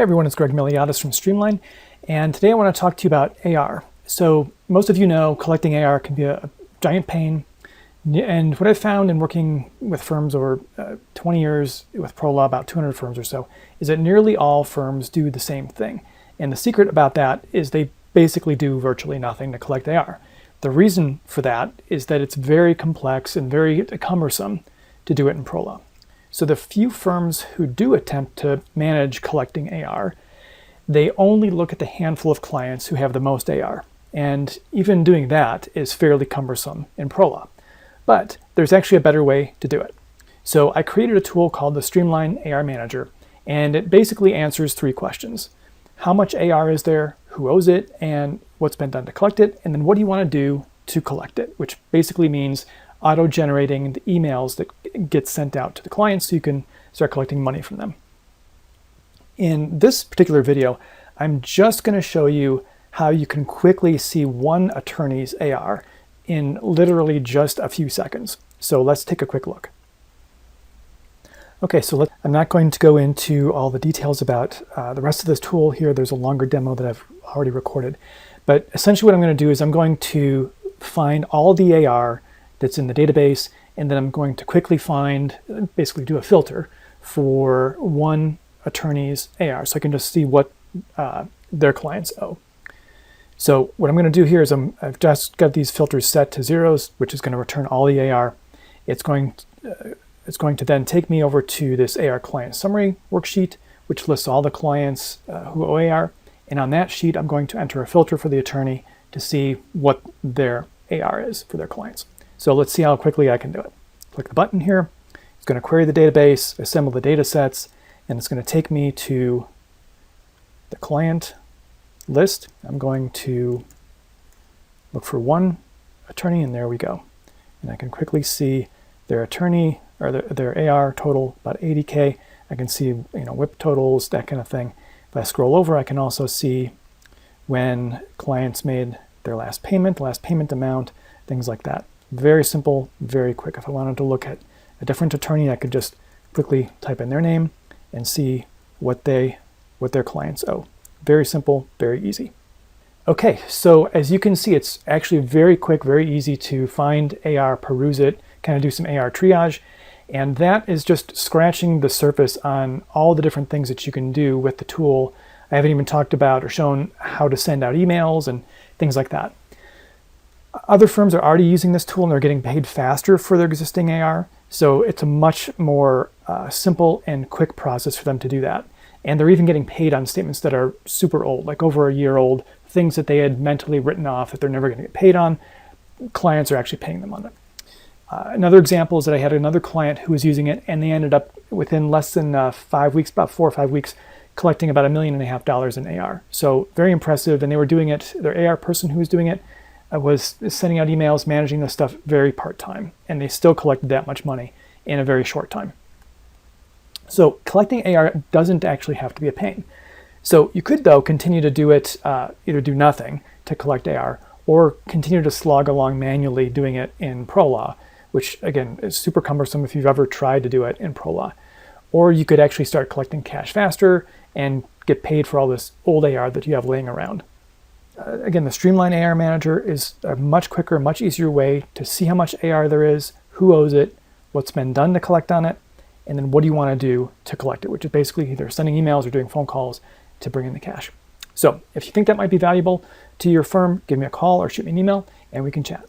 Hey everyone, it's Greg Miliadis from StreamLine, and today I want to talk to you about AR. So most of you know collecting AR can be a giant pain, and what I've found in working with firms over 20 years with ProLaw, about 200 firms or so, is that nearly all firms do the same thing. And the secret about that is they basically do virtually nothing to collect AR. The reason for that is that it's very complex and very cumbersome to do it in ProLaw. So the few firms who do attempt to manage collecting AR, they only look at the handful of clients who have the most AR. And even doing that is fairly cumbersome in ProLaw. But there's actually a better way to do it. So I created a tool called the StreamLine AR Manager, and it basically answers three questions. How much AR is there, who owes it, and what's been done to collect it, and then what do you want to do to collect it, which basically means auto-generating the emails that get sent out to the clients so you can start collecting money from them. In this particular video, I'm just going to show you how you can quickly see one attorney's AR in literally just a few seconds. So let's take a quick look. Okay, so I'm not going to go into all the details about the rest of this tool here. There's a longer demo that I've already recorded. But essentially what I'm going to do is I'm going to find all the AR that's in the database, and then I'm going to quickly find, basically do a filter for one attorney's AR, so I can just see what their clients owe. So what I'm going to do here is I've just got these filters set to zeros, which is going to return all the AR. It's going to then take me over to this AR client summary worksheet, which lists all the clients who owe AR. And on that sheet, I'm going to enter a filter for the attorney to see what their AR is for their clients. So let's see how quickly I can do it. Click the button here. It's going to query the database, assemble the data sets, and it's going to take me to the client list. I'm going to look for one attorney, and there we go. And I can quickly see their attorney, or their AR total, about 80K. I can see, WIP totals, that kind of thing. If I scroll over, I can also see when clients made their last payment amount, things like that. Very simple, very quick. If I wanted to look at a different attorney, I could just quickly type in their name and see what their clients owe. Very simple, very easy. Okay, so as you can see, it's actually very quick, very easy to find AR, peruse it, kind of do some AR triage, and that is just scratching the surface on all the different things that you can do with the tool. I haven't even talked about or shown how to send out emails and things like that. Other firms are already using this tool and they're getting paid faster for their existing AR, so it's a much more simple and quick process for them to do that. And they're even getting paid on statements that are super old, like over a year old, things that they had mentally written off that they're never going to get paid on. Clients are actually paying them on it. Another example is that I had another client who was using it, and they ended up within less than 5 weeks, about 4 or 5 weeks, collecting about $1.5 million in AR. So very impressive, and they were doing it, their AR person who was doing it was sending out emails, managing this stuff very part-time, and they still collected that much money in a very short time. So collecting AR doesn't actually have to be a pain. So you could, though, continue to do it, either do nothing to collect AR, or continue to slog along manually doing it in ProLaw, which, again, is super cumbersome if you've ever tried to do it in ProLaw. Or you could actually start collecting cash faster and get paid for all this old AR that you have laying around. Again, the StreamLine AR Manager is a much quicker, much easier way to see how much AR there is, who owes it, what's been done to collect on it, and then what do you want to do to collect it, which is basically either sending emails or doing phone calls to bring in the cash. So if you think that might be valuable to your firm, give me a call or shoot me an email and we can chat.